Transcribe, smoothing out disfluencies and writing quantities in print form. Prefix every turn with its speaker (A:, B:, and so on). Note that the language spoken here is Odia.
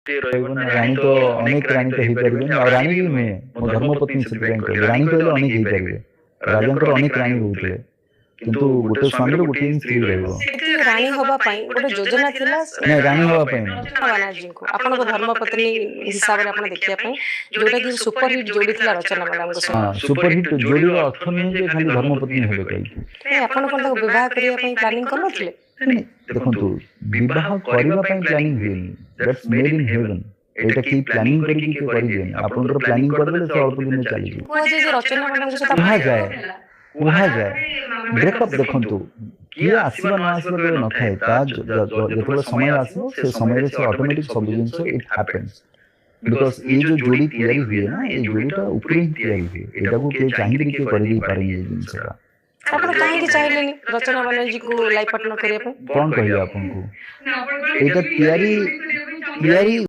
A: ରହିବ ନା ରାଣୀ ତ ଅନେକ ରାଣୀ ତ ହେଇପାରିବେନି ଆଉ ରାଣୀ ବି ନୁହେଁ ମୋ ଧର୍ମପତ୍ନୀ ସେଥିପାଇଁ କହିଲେ ରାଣୀ କହିଲେ ଅନେକ ହେଇପାରିବେ ରାଜାଙ୍କର ଅନେକ ରାଣୀ ରହୁଥିଲେ କିନ୍ତୁ ଗୋଟେ ସ୍ୱାମୀର ଗୋଟିଏ ହିଁ ସ୍ତ୍ରୀ ରହିବ
B: ସେଠି ରାଣୀ ହବା ପାଇଁ ଗୋଟେ ଯୋଜନା ଥିଲା
A: ନାଇଁ ରାଣୀ ହବା ପାଇଁ ନୁହେଁ।
B: ରଚନା ବାନାର୍ଜୀଙ୍କୁ ଆପଣଙ୍କ ଧର୍ମପତ୍ନୀ ହିସାବରେ ଆପଣ ଦେଖିବା ପାଇଁ ଯୋଉଟା କି ସୁପର ହିଟ୍ ଯୋଡି ଥିଲା ରଚନା ମ୍ୟାଡାମଙ୍କ ସହ
A: ହଁ ସୁପରହିଟ୍ ଯୋଡିର ଅର୍ଥ ନୁହେଁ ଯେ ଖାଲି ଧର୍ମପତ୍ନୀ ହେବେ କହିକି
B: ଆପଣ କଣ ତାକୁ ବିବାହ କରିବା ପାଇଁ ପ୍ଲାନିଂ କରୁନଥିଲେ?
A: ନାଇଁ, ଦେଖନ୍ତୁ ବିବାହ କରିବା ପାଇଁ ପ୍ଲାନିଂ ହୁଏନି ଦ୍ୟାଟ୍ସ ମେଡ୍ ଇନ୍ ହେଭେନ୍ ଏଇଟା କେହି ପ୍ଲାନିଂ କରିକି କିଏ କରିଦିଏନି ଆପଣଙ୍କର ପ୍ଲାନିଂ କରିଦେଲେ ସେ ଅଳ୍ପ ଦିନରେ ଚାଲିଯିବ
B: କୁହାଯାଏ ଯେ ରଚନା ମ୍ୟାଡାମଙ୍କ ସହିତ
A: କୁହାଯାଏ କୁହାଯାଏ ବ୍ରେକଅପ୍ ଦେଖନ୍ତୁ କିଏ ଆସିବା ନ ଆସିବା କେବେ ନଥାଏ ତା ଯେତେବେଳେ ସମୟ ଆସିବ ସେ ସମୟରେ ସେ ଅଟୋମେଟିକ ସବୁ ଜିନିଷ ଇଟ୍ ହାପେନ୍ସ ବିକଜ ଏଇ ଯୋଉ ଯୋଡି ତିଆରି ହୁଏ ନା ଏଇ ଯୋଡିଟା ଉପରେ ହିଁ ତିଆରି ହୁଏ ଏଇଟାକୁ କିଏ ଚାହିଁକିରି କିଏ କରିଦେଇ ପାରେନି ଏଇ ଜିନିଷଟା
B: ଆପଣ କାହିଁକି ଚାହିଁଲେନି ରଚନା ବାନାର୍ଜୀକୁ ଲାଇଫ୍ ପାର୍ଟନର କରିବା ପାଇଁ?
A: କଣ କହିଲେ ଆପଣଙ୍କୁ ଏଇଟା ତିଆରି ତିଆରି